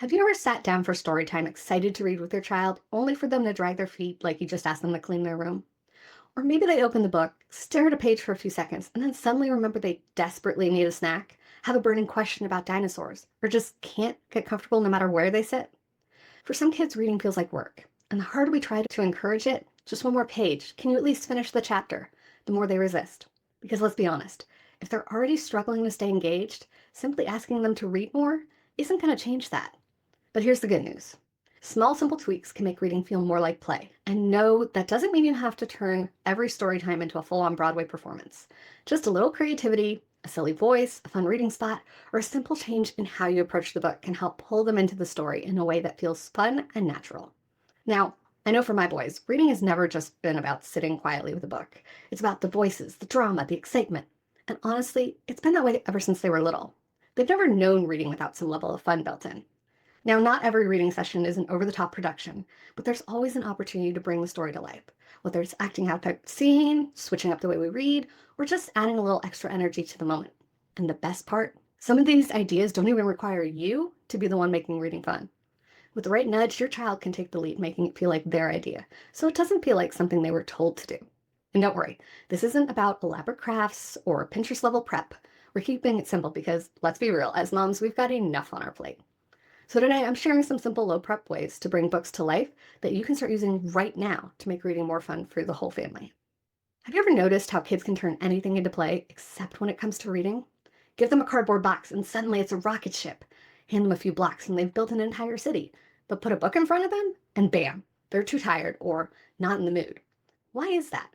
Have you ever sat down for story time excited to read with your child, only for them to drag their feet like you just asked them to clean their room? Or maybe they open the book, stare at a page for a few seconds, and then suddenly remember they desperately need a snack, have a burning question about dinosaurs, or just can't get comfortable no matter where they sit? For some kids, reading feels like work, and the harder we try to encourage it, just one more page, can you at least finish the chapter? The more they resist. Because let's be honest, if they're already struggling to stay engaged, simply asking them to read more isn't going to change that. But here's the good news. Small, simple tweaks can make reading feel more like play. And no, that doesn't mean you have to turn every story time into a full on Broadway performance. Just a little creativity, a silly voice, a fun reading spot, or a simple change in how you approach the book can help pull them into the story in a way that feels fun and natural. Now, I know for my boys, reading has never just been about sitting quietly with a book. It's about the voices, the drama, the excitement. And honestly, it's been that way ever since they were little. They've never known reading without some level of fun built in. Now, not every reading session is an over the top production, but there's always an opportunity to bring the story to life, whether it's acting out a scene, switching up the way we read, or just adding a little extra energy to the moment. And the best part, some of these ideas don't even require you to be the one making reading fun. With the right nudge, your child can take the lead, making it feel like their idea, so it doesn't feel like something they were told to do. And don't worry, this isn't about elaborate crafts or Pinterest level prep. We're keeping it simple because, let's be real, as moms, we've got enough on our plate. So today I'm sharing some simple low prep ways to bring books to life that you can start using right now to make reading more fun for the whole family. Have you ever noticed how kids can turn anything into play except when it comes to reading? Give them a cardboard box and suddenly it's a rocket ship. Hand them a few blocks and they've built an entire city. But put a book in front of them and bam, they're too tired or not in the mood. Why is that?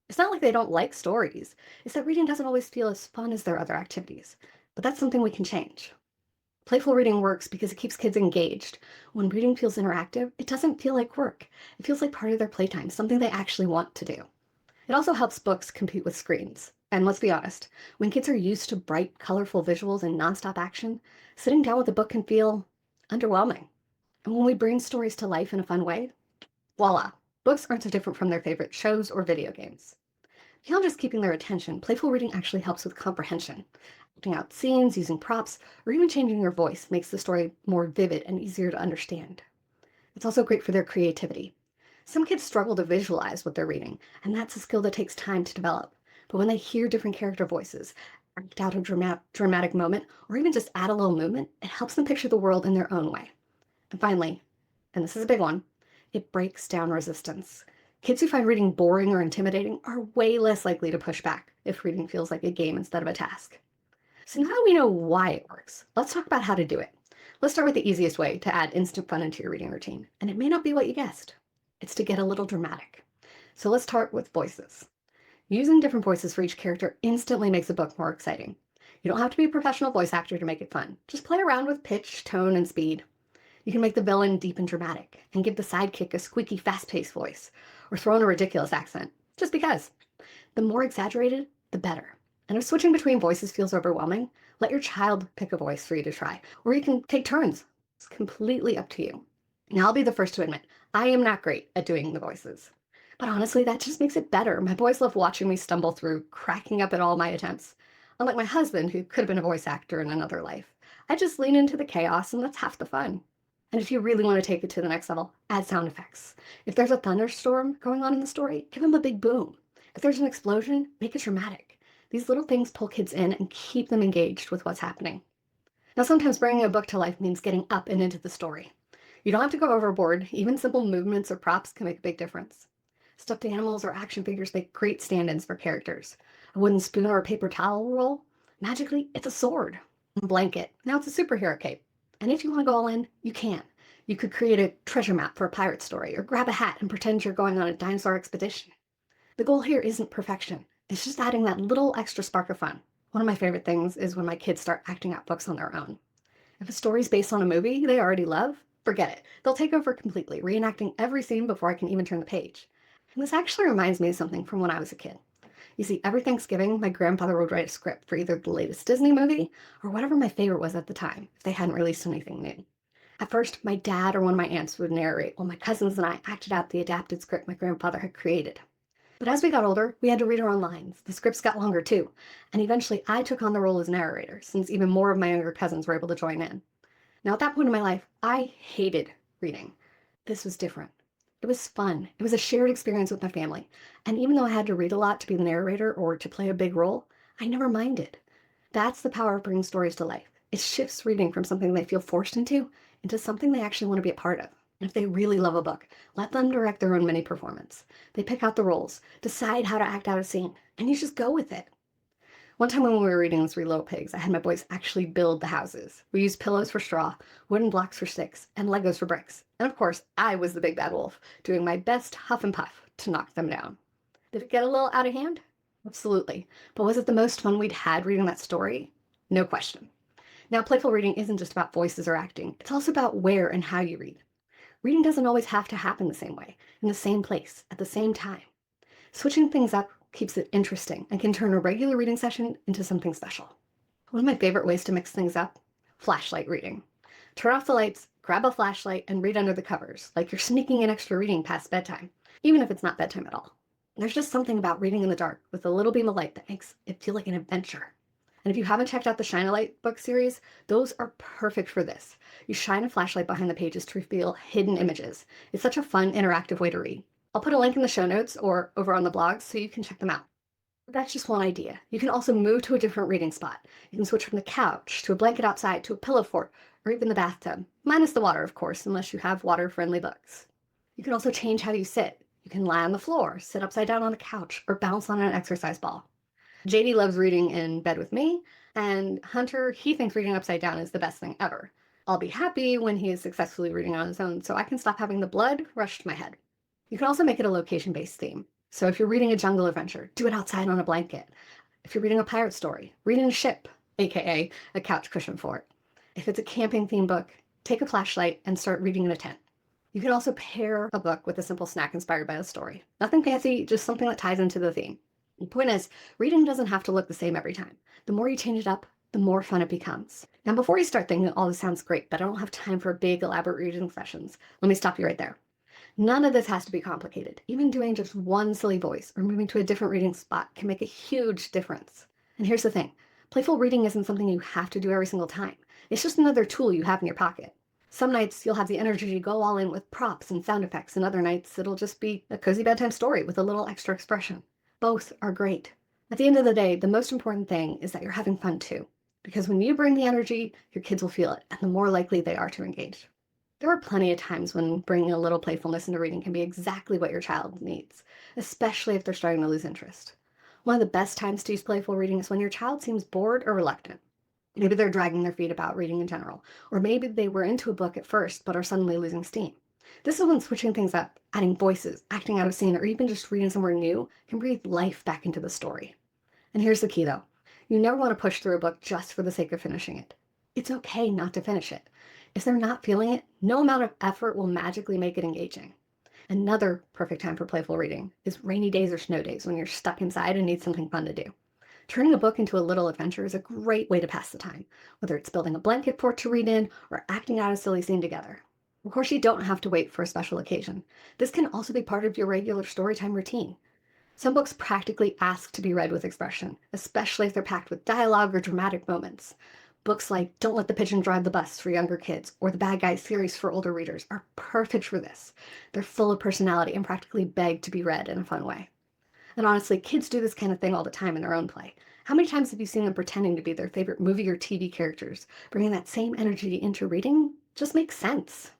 It's not like they don't like stories. It's that reading doesn't always feel as fun as their other activities. But that's something we can change. Playful reading works because it keeps kids engaged. When reading feels interactive, it doesn't feel like work. It feels like part of their playtime, something they actually want to do. It also helps books compete with screens. And let's be honest, when kids are used to bright, colorful visuals and nonstop action, sitting down with a book can feel underwhelming. And when we bring stories to life in a fun way, voila, books aren't so different from their favorite shows or video games. Beyond just keeping their attention, playful reading actually helps with comprehension. Acting out scenes, using props, or even changing your voice makes the story more vivid and easier to understand. It's also great for their creativity. Some kids struggle to visualize what they're reading, and that's a skill that takes time to develop. But when they hear different character voices, act out a dramatic moment, or even just add a little movement, it helps them picture the world in their own way. And finally, and this is a big one, it breaks down resistance. Kids who find reading boring or intimidating are way less likely to push back if reading feels like a game instead of a task. So now that we know why it works, let's talk about how to do it. Let's start with the easiest way to add instant fun into your reading routine. And it may not be what you guessed. It's to get a little dramatic. So let's start with voices. Using different voices for each character instantly makes a book more exciting. You don't have to be a professional voice actor to make it fun. Just play around with pitch, tone, and speed. You can make the villain deep and dramatic, and give the sidekick a squeaky, fast-paced voice, or throw in a ridiculous accent, just because. The more exaggerated, the better. And if switching between voices feels overwhelming, let your child pick a voice for you to try, or you can take turns. It's completely up to you. Now, I'll be the first to admit, I am not great at doing the voices. But honestly, that just makes it better. My boys love watching me stumble through, cracking up at all my attempts. Unlike my husband, who could have been a voice actor in another life, I just lean into the chaos, and that's half the fun. And if you really want to take it to the next level, add sound effects. If there's a thunderstorm going on in the story, give them a big boom. If there's an explosion, make it dramatic. These little things pull kids in and keep them engaged with what's happening. Now, sometimes bringing a book to life means getting up and into the story. You don't have to go overboard. Even simple movements or props can make a big difference. Stuffed animals or action figures make great stand-ins for characters. A wooden spoon or a paper towel roll, magically, it's a sword. A blanket, now it's a superhero cape. And if you want to go all in, you can. You could create a treasure map for a pirate story, or grab a hat and pretend you're going on a dinosaur expedition. The goal here isn't perfection. It's just adding that little extra spark of fun. One of my favorite things is when my kids start acting out books on their own. If a story's based on a movie they already love, forget it. They'll take over completely, reenacting every scene before I can even turn the page. And this actually reminds me of something from when I was a kid. You see, every Thanksgiving, my grandfather would write a script for either the latest Disney movie or whatever my favorite was at the time, if they hadn't released anything new. At first, my dad or one of my aunts would narrate while my cousins and I acted out the adapted script my grandfather had created. But as we got older, we had to read our own lines. The scripts got longer too, and eventually I took on the role as narrator, since even more of my younger cousins were able to join in. Now, at that point in my life, I hated reading. This was different. It was fun. It was a shared experience with my family. And even though I had to read a lot to be the narrator or to play a big role, I never minded. That's the power of bringing stories to life. It shifts reading from something they feel forced into something they actually want to be a part of. And if they really love a book, let them direct their own mini performance. They pick out the roles, decide how to act out a scene, and you just go with it. One time when we were reading Three Little Pigs, I had my boys actually build the houses. We used pillows for straw, wooden blocks for sticks, and Legos for bricks. And of course, I was the big bad wolf, doing my best huff and puff to knock them down. Did it get a little out of hand? Absolutely. But was it the most fun we'd had reading that story? No question. Now, playful reading isn't just about voices or acting. It's also about where and how you read. Reading doesn't always have to happen the same way, in the same place, at the same time. Switching things up keeps it interesting and can turn a regular reading session into something special. One of my favorite ways to mix things up, flashlight reading. Turn off the lights, grab a flashlight, and read under the covers, like you're sneaking in extra reading past bedtime, even if it's not bedtime at all. There's just something about reading in the dark with a little beam of light that makes it feel like an adventure. And if you haven't checked out the Shine a Light book series, those are perfect for this. You shine a flashlight behind the pages to reveal hidden images. It's such a fun, interactive way to read. I'll put a link in the show notes or over on the blog so you can check them out. That's just one idea. You can also move to a different reading spot. You can switch from the couch to a blanket outside to a pillow fort or even the bathtub, minus the water, of course, unless you have water-friendly books. You can also change how you sit. You can lie on the floor, sit upside down on the couch, or bounce on an exercise ball. JD loves reading in bed with me, and Hunter, he thinks reading upside down is the best thing ever. I'll be happy when he is successfully reading on his own so I can stop having the blood rush to my head. You can also make it a location-based theme. So if you're reading a jungle adventure, do it outside on a blanket. If you're reading a pirate story, read in a ship, aka a couch cushion fort. If it's a camping themed book, take a flashlight and start reading in a tent. You can also pair a book with a simple snack inspired by the story. Nothing fancy, just something that ties into the theme. The point is, reading doesn't have to look the same every time. The more you change it up, the more fun it becomes. Now, before you start thinking, oh, this sounds great, but I don't have time for big, elaborate reading sessions, let me stop you right there. None of this has to be complicated. Even doing just one silly voice or moving to a different reading spot can make a huge difference. And here's the thing. Playful reading isn't something you have to do every single time. It's just another tool you have in your pocket. Some nights you'll have the energy to go all in with props and sound effects, and other nights it'll just be a cozy bedtime story with a little extra expression. Both are great. At the end of the day, the most important thing is that you're having fun too. Because when you bring the energy, your kids will feel it, and the more likely they are to engage. There are plenty of times when bringing a little playfulness into reading can be exactly what your child needs, especially if they're starting to lose interest. One of the best times to use playful reading is when your child seems bored or reluctant. Maybe they're dragging their feet about reading in general, or maybe they were into a book at first but are suddenly losing steam. This is when switching things up, adding voices, acting out a scene, or even just reading somewhere new can breathe life back into the story. And here's the key though. You never want to push through a book just for the sake of finishing it. It's okay not to finish it. If they're not feeling it, no amount of effort will magically make it engaging. Another perfect time for playful reading is rainy days or snow days when you're stuck inside and need something fun to do. Turning a book into a little adventure is a great way to pass the time, whether it's building a blanket fort to read in or acting out a silly scene together. Of course, you don't have to wait for a special occasion. This can also be part of your regular storytime routine. Some books practically ask to be read with expression, especially if they're packed with dialogue or dramatic moments. Books like Don't Let the Pigeon Drive the Bus for younger kids or the Bad Guys series for older readers are perfect for this. They're full of personality and practically beg to be read in a fun way. And honestly, kids do this kind of thing all the time in their own play. How many times have you seen them pretending to be their favorite movie or TV characters? Bringing that same energy into reading just makes sense.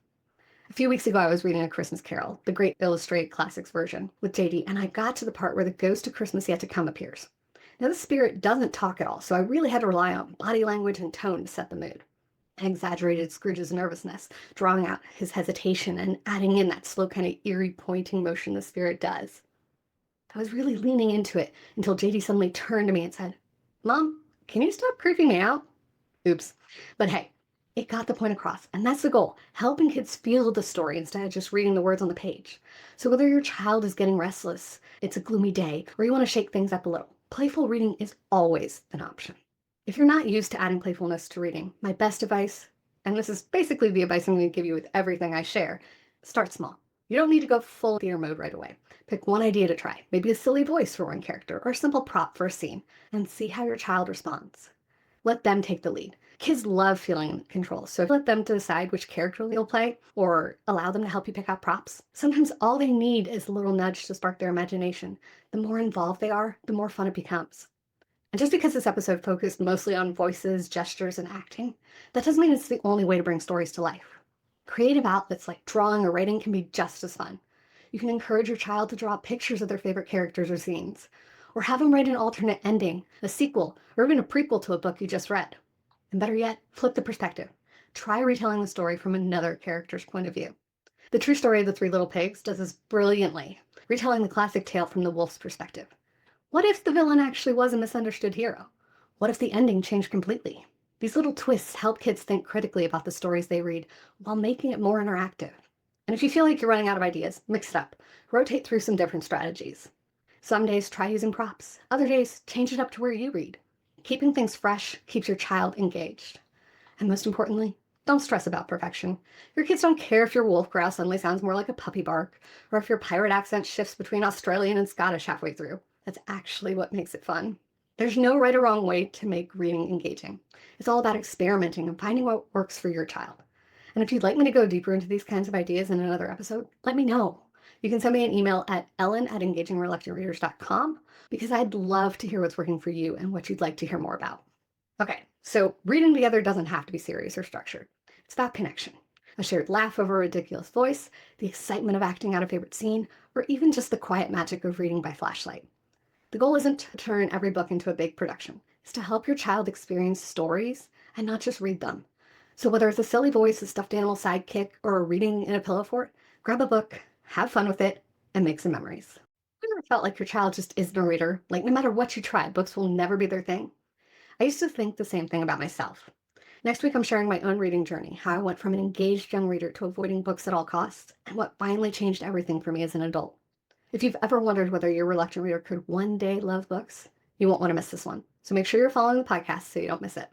A few weeks ago, I was reading A Christmas Carol, the great illustrated classics version, with JD, and I got to the part where the ghost of Christmas Yet to Come appears. Now, the spirit doesn't talk at all, so I really had to rely on body language and tone to set the mood. I exaggerated Scrooge's nervousness, drawing out his hesitation and adding in that slow kind of eerie pointing motion the spirit does. I was really leaning into it until JD suddenly turned to me and said, "Mom, can you stop creeping me out?" Oops. But hey, it got the point across, and that's the goal, helping kids feel the story instead of just reading the words on the page. So whether your child is getting restless, it's a gloomy day, or you want to shake things up a little, playful reading is always an option. If you're not used to adding playfulness to reading, my best advice, and this is basically the advice I'm going to give you with everything I share, start small. You don't need to go full theater mode right away. Pick one idea to try, maybe a silly voice for one character or a simple prop for a scene, and see how your child responds. Let them take the lead. Kids love feeling in control, so let them decide which character they'll play or allow them to help you pick out props. Sometimes all they need is a little nudge to spark their imagination. The more involved they are, the more fun it becomes. And just because this episode focused mostly on voices, gestures, and acting, that doesn't mean it's the only way to bring stories to life. Creative outlets like drawing or writing can be just as fun. You can encourage your child to draw pictures of their favorite characters or scenes, or have them write an alternate ending, a sequel, or even a prequel to a book you just read. And better yet, flip the perspective. Try retelling the story from another character's point of view. The True Story of the Three Little Pigs does this brilliantly, retelling the classic tale from the wolf's perspective. What if the villain actually was a misunderstood hero? What if the ending changed completely? These little twists help kids think critically about the stories they read while making it more interactive. And if you feel like you're running out of ideas, mix it up. Rotate through some different strategies. Some days try using props. Other days, change it up to where you read. Keeping things fresh keeps your child engaged. And most importantly, don't stress about perfection. Your kids don't care if your wolf growl suddenly sounds more like a puppy bark, or if your pirate accent shifts between Australian and Scottish halfway through. That's actually what makes it fun. There's no right or wrong way to make reading engaging. It's all about experimenting and finding what works for your child. And if you'd like me to go deeper into these kinds of ideas in another episode, let me know. You can send me an email at ellen@engagingreluctantreaders.com because I'd love to hear what's working for you and what you'd like to hear more about. Okay, so reading together doesn't have to be serious or structured. It's about connection. A shared laugh over a ridiculous voice, the excitement of acting out a favorite scene, or even just the quiet magic of reading by flashlight. The goal isn't to turn every book into a big production. It's to help your child experience stories and not just read them. So whether it's a silly voice, a stuffed animal sidekick, or a reading in a pillow fort, grab a book, have fun with it, and make some memories. Have you ever felt like your child just isn't a reader? Like no matter what you try, books will never be their thing? I used to think the same thing about myself. Next week, I'm sharing my own reading journey, how I went from an engaged young reader to avoiding books at all costs, and what finally changed everything for me as an adult. If you've ever wondered whether your reluctant reader could one day love books, you won't want to miss this one. So make sure you're following the podcast so you don't miss it.